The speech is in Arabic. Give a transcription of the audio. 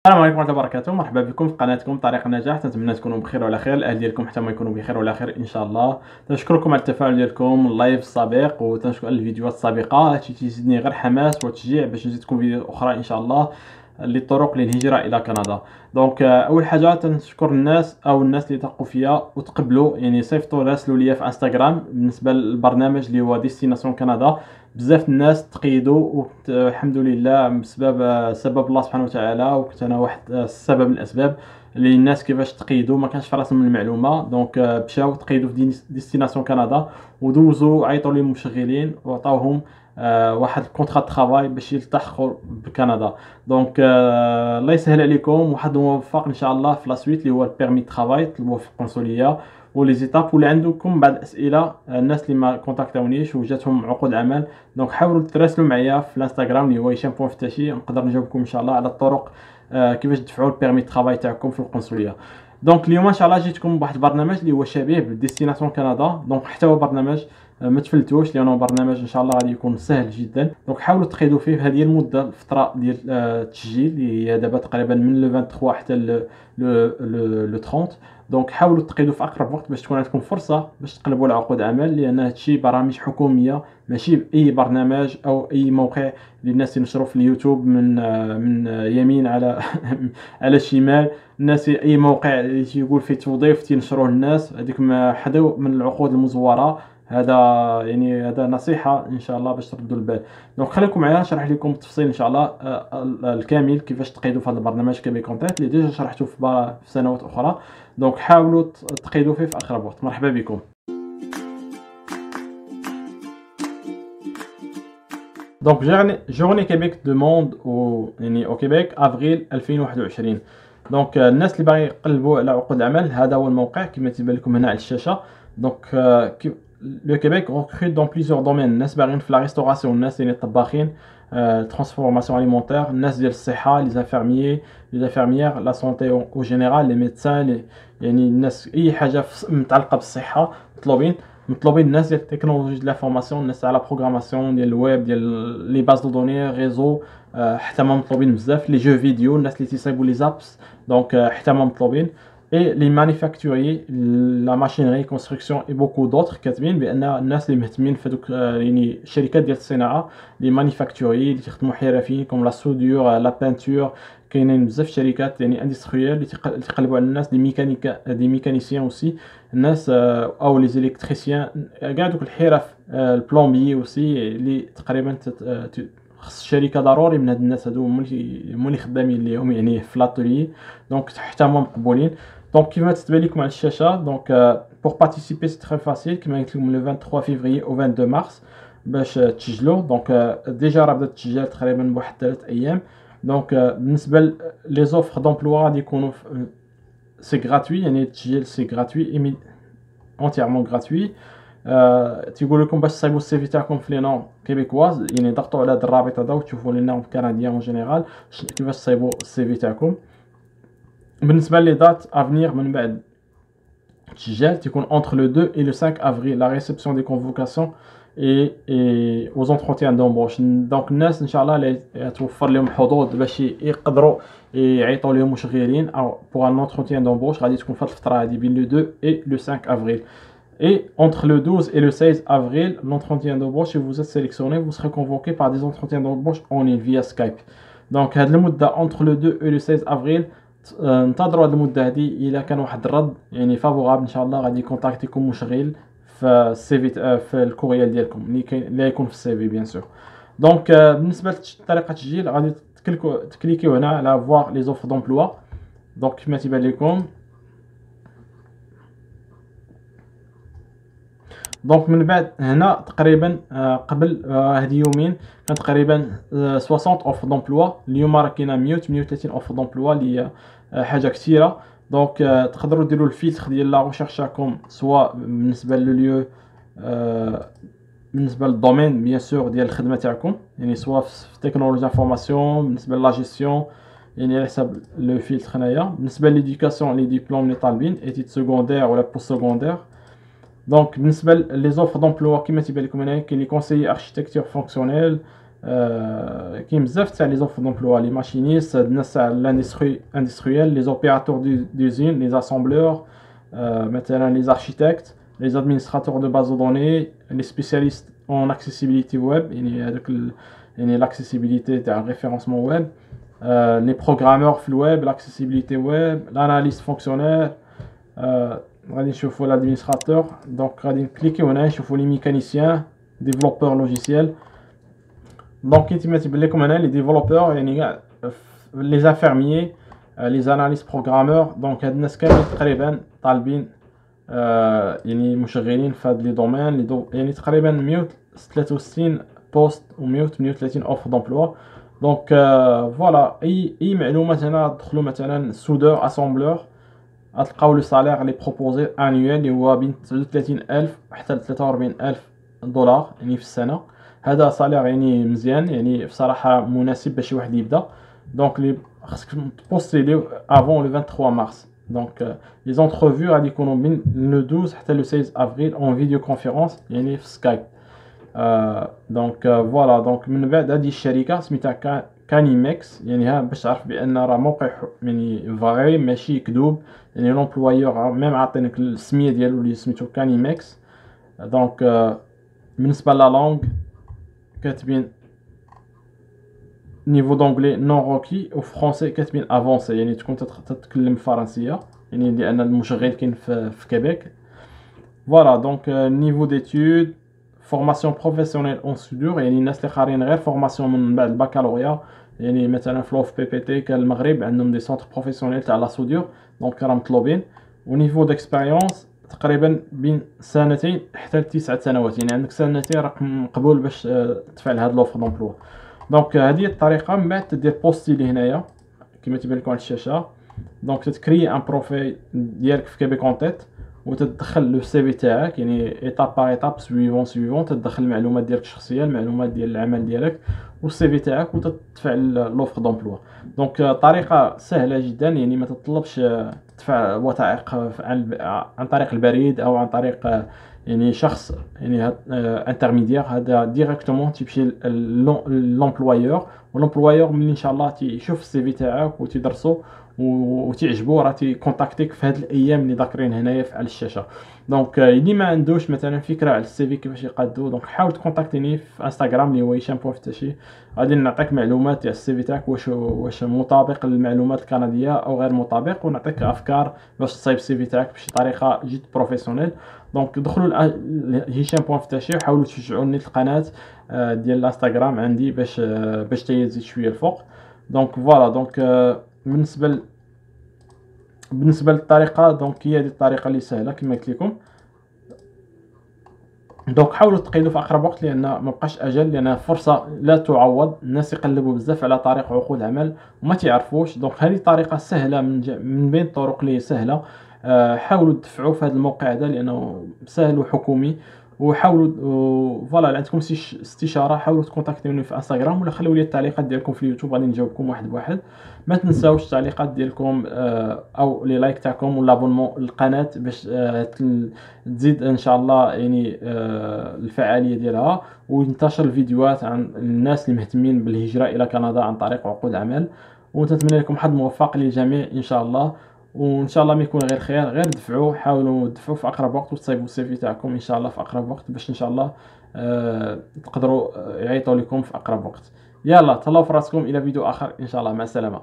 السلام عليكم ورحمة الله وبركاته، مرحبا بكم في قناتكم طريق النجاح. نتمنى تكونوا بخير وعلى خير، الاهل ديالكم حتى ما يكونوا بخير وعلى خير ان شاء الله. تنشكركم على التفاعل ديالكم اللايف السابق، وتنشكر على الفيديوهات السابقة. هادشي تيزيدني غير حماس وتشجيع باش نزيدكم فيديوهات اخرى ان شاء الله للطرق للهجرة الى كندا. دونك اول حاجة تنشكر الناس اللي تقوا فيا وتقبلوا، يعني صيفطوا راسلوا ليا في انستغرام بالنسبة للبرنامج اللي هو ديستيناسيون كندا. بزاف الناس تقيدوا والحمد لله بسبب الله سبحانه وتعالى، وكنت انا واحد السبب من الاسباب اللي الناس كيفاش تقيدوا ما كانش في راسهم المعلومه. دونك مشاو تقيدوا في ديستيناسيون كندا ودوزوا عيطوا لي المشغلين وعطاوهم واحد الكونترا ترافاي باش يلتحقوا بكندا. دونك الله يسهل عليكم، واحد موفق ان شاء الله في لا سويت اللي هو البيرمي ترافاي. طلبوه في القنصليه ولي زيتاب. ولا عندكم بعض الاسئله الناس اللي ما كونتاكتاونيش وجاتهم عقود عمل، دونك حاولوا تراسلوا معايا في الانستغرام اللي هو هشام فتاشي، نقدر نجاوبكم ان شاء الله على الطرق كيفاش تدفعوا البيرمي ترافاي تاعكم في القنصليه. دونك اليوم ان شاء الله جيتكم بواحد البرنامج اللي هو شبيه بالديستيناسيون كندا. دونك حتى هو برنامج ما تفلتوش، لانه برنامج ان شاء الله غادي يكون سهل جدا. دونك حاولوا تقيدوا فيه. هذه المده الفتره ديال التسجيل اللي هي دابا تقريبا من لو 23 حتى لو 30. دونك حاولوا تقيدوا في اقرب وقت باش تكون عندكم فرصه باش تقلبوا على عقود عمل، لان هادشي برامج حكوميه ماشي اي برنامج او اي موقع للناس ينشروا في اليوتيوب من يمين على على شمال. الناس اي موقع يقول فيه توظيف تينشروه الناس، هذيك ما حذو من العقود المزوره. هذا يعني هذا نصيحه ان شاء الله باش تردوا البال. دونك خليكم معايا نشرح لكم بالتفصيل ان شاء الله الكامل كيفاش تقيدوا في هذا البرنامج كبي كونتاكت اللي ديجا شرحته في سنوات اخرى. دونك حاولوا تقيدوا فيه في اقرب وقت. مرحبا بكم. دونك جورني كيبيك دو موند يعني او كيبيك افريل 2021. دونك الناس اللي باغي يقلبوا على عقود العمل، هذا هو الموقع كما تيبان لكم هنا على الشاشه. دونك لو كيبيك ريكروت دون بليزيور دومين. الناس باغيين في لا ريستوراسيون، الناس اللي طباخين، ترانسفورماسيون اليمونتير، الناس ديال الصحه، لي زانفيرميير، لا سونتي او جينيرال، لي ميدسان، يعني الناس اي حاجه متعلقه بالصحه مطلوبين. الناس ديال التكنولوجي ديال لافورماسيون، الناس على بروغراماسيون ديال الويب، ديال لي باز دو دوني ريزو، حتى ما مطلوبين بزاف. لي جو فيديو، الناس اللي تيصايبوا لي زابس، دونك حتى ما مطلوبين. اي لي مانيفاكتوري، لا ماشينري، كونستركسيون اي بوكو دوطر. كاتبين بان الناس اللي مهتمين في دوك يعني الشركات ديال الصناعه، لي مانيفاكتوري اللي تخدموا حرفيين كوم لا سودور، لا بانتور. كاينين بزاف شركات يعني اندستريال اللي تقلبوا على الناس، دي ميكانيسيان اوسي، الناس او لي زيليكتريسيان، كاع دوك الحرف، البلومبي اوسي اللي تقريبا خص الشركه ضروري من هاد الناس هادو هما اللي خدامين ليهم يعني في لاتولي. دونك حتى هما مقبولين. دونك كيما تتبان لكم على الشاشه، دونك بور بارتيسيبي سي تري فاسيل كيما قلت لكم لو 23 فيفري او 22 مارس باش تسجلوا. دونك ديجا راه بدا التسجيل تقريبا بواحد 3 ايام. دونك بالنسبه لي زوفر دومبلوا غادي يكونوا سي غراتوي، يعني التسجيل سي غراتوي اونتيرمون غراتوي. تيقول لكم باش تصايبوا السي في تاعكم في لي نورم كيبيكواز، يعني ضغطوا على هذا الرابط هذا وتشوفوا لي نورم كنديان اون جينيرال كيفاش تصايبوا السي في تاعكم. بالنسبه لي دات افنير من بعد التسجيل تيكون entre le 2 et le 5 avril la réception des convocations et aux entretiens d'embauche. دونك الناس ان شاء الله اللي توفر لهم حظوظ باش يقدروا يعيطوا لهم مشغلين او pour un entretien d'embauche غادي تكون في الفتره هذه بين le 2 et le 5 avril. Et entre le 12 et le 16 avril, l'entretien d'embauche, si vous êtes sélectionné, vous serez convoqué par des entretiens d'embauche en ligne via Skype. Donc, entre le 2 et le 16 avril, انتظروا هذه المده هذه. الا كان واحد الرد يعني فافورابل ان شاء الله غادي يكونتاكتيكم مشغل في السي في في الكوريال ديالكم اللي يكون في السي في بيان سور. دونك بالنسبه لطريقه التسجيل غادي تكليكيو هنا على فوار لي زوفر دومبلوا. دونك كما تيبان لكم، دونك من بعد هنا تقريبا قبل هذه يومين كان تقريبا 60 اوفر دومبلوا. اليوم راه كاينه 138 اوفر دومبلوا اللي هي حاجه كثيره. دونك تقدروا ديروا الفيلتر ديال لا ريشيرش تاعكم، سواء بالنسبه لليو بالنسبه للدومين بيان سور ديال الخدمه تاعكم، يعني سواء في تكنولوجيا انفورماسيون، بالنسبه لا جيستيون، يعني على حساب لو فيلتر هنايا. بالنسبه ليديوكاسيون لي ديبلوم اللي طالبين ايتيد سكوندير ولا بوست سكوندير. دونك بالنسبه لي زوفر دومبلوا كيما تيبان لكم هنايا كاين لي كونسيي اركيتكتور فونكسيونيل، كاين بزاف تاع لي زوفر دومبلوا، لي ماشينيست، هاد الناس تاع الاندستريال، لي زوبيراتور دوزين، لي اسامبلور، مثلا لي اركيتكت، لي ادمينستراتور دو باز دو دوني، لي سبيسياليست اون اكسيسيبيليتي ويب، يعني هذوك يعني لاكسيسيبيليتي تاع الريفيرونسمون ويب، لي بروغرامور في الويب، لاكسيسيبيليتي ويب، لاناليست فونكسيونير. غادي نشوفوا l'administrateur. دونك غادي نكليكيو هنا نشوفوا لي ميكانيسيان، ديفلوبور لوجيسيال. دونك كيما تيبان لكم هنا لي ديفلوبور يعني كاع لي زانفيرميي، لي زاناليست بروغرامور. دونك هاد الناس كاملين تقريبا طالبين يعني مشغلين في هاد لي دومين يعني تقريبا 163 بوست و 138 اوفر دومبلوا. دونك فوالا اي معلومات هنا دخلوا مثلا سودور اسامبلور، غتلقاو لو سالير لي بروبوزي انويل اللي هو بين 39000 حتى ل 43000 دولار يعني في السنه. هذا سالير يعني مزيان، يعني بصراحه مناسب باش واحد يبدا. دونك لي خاصك تبوستيليو افون لو 23 مارس. دونك لي زونترفيو غادي يكونوا من لو 12 حتى لو 16 افريل اون فيديو كونفيرونس يعني في سكايب. دونك فوالا. دونك من بعد هذه الشركه سميتها كانيمكس، يعني ها باش تعرف بان راه موقع يعني فاغي ماشي كذوب، يعني لومبلويور ميم عاطينك السميه ديالو اللي سميتو كانيمكس. دونك بالنسبه لا لونغ كاتبين نيفو دونجلي نون روكي، و فرونسي كاتبين افونسي، يعني تكون تتكلم فرنسيه، يعني لان المشغل كاين في كيبيك. فوالا. دونك نيفو ديتود فورماسيون بروفيسيونيل اون سودور، يعني الناس اللي قارين غير فورماسيون من بعد البكالوريا، يعني مثلا في لوف بي بي تي كان المغرب عندهم دي سونتر بروفيسيونيل تاع لا سودور، دونك راهم مطلوبين. ونيفو ديكسبيريونس تقريبا بين سنتين حتى ل9 سنوات، يعني عندك سنتين راك مقبول باش تفعل هاد لوفر دومبلوا. دونك هذه الطريقه. من بعد تدير بوستيلي هنايا كما تيبان لكم على الشاشه. دونك تتكري ان بروفيل ديالك في كيبيك اون تيت، وتدخل لو سي في تاعك، يعني ايتاب باغ ايتاب سويفون تدخل المعلومات ديالك الشخصيه، المعلومات ديال العمل ديالك والسي في تاعك، وتتفعل لوفر دومبلوا. دونك طريقه سهله جدا، يعني ما تطلبش تدفع وثائق عن طريق البريد او عن طريق يعني شخص يعني انترميديير. هذا ديريكتومون تيمشي للامبلويور، والامبلويور ملي ان شاء الله تيشوف السي في تاعك وتيدرسو وتعجبو راه تيكونتاكتيك في هاد الايام اللي ذاكرين هنايا على الشاشه. دونك اللي ما عندوش مثلا فكره على السي في كيفاش يقادو، دونك حاول تكونتاكتيني في انستغرام اللي هو هشام بوفتاشي، غادي نعطيك معلومات على السي في تاعك واش مطابق للمعلومات الكنديه او غير مطابق، ونعطيك افكار باش تصايب السي في تاعك بشي طريقه جد بروفيسيونيل. دونك دخلوا هشام بوفتاشي وحاولوا تشجعوني القناه ديال الانستغرام عندي باش تزيد شويه الفوق. دونك فوالا. دونك بالنسبه للطريقه، دونك هي هذه الطريقه اللي سهله كما قلت لكم. دونك حاولوا تقيدوا في اقرب وقت، لان ما بقاش اجل، لان فرصه لا تعوض. الناس يقلبوا بزاف على طريق عقود عمل وما تعرفوش. دونك هذه طريقه سهله من بين الطرق اللي سهله. حاولوا تدفعوا في هذا الموقع هذا لانه سهل وحكومي. وحاولوا فوالا عندكم استشاره حاولوا تكونتاكتوني في انستغرام، ولا خليوا لي التعليقات ديالكم في اليوتيوب غادي نجاوبكم واحد بواحد. ما تنساوش التعليقات ديالكم او لي لايك تاعكم والابونمون للقناه باش تزيد ان شاء الله يعني الفعاليه ديالها، وينتشر الفيديوهات عن الناس اللي مهتمين بالهجره الى كندا عن طريق عقود عمل. ونتمنى لكم حظ موفق للجميع ان شاء الله. وان شاء الله ما يكون غير خير، غير دفعوا، حاولوا تدفعوا في اقرب وقت وتصايبوا السي في تاعكم ان شاء الله في اقرب وقت باش ان شاء الله تقدروا يعيطوا لكم في اقرب وقت. يلا تهلاو في راسكم، الى فيديو اخر ان شاء الله، مع السلامه.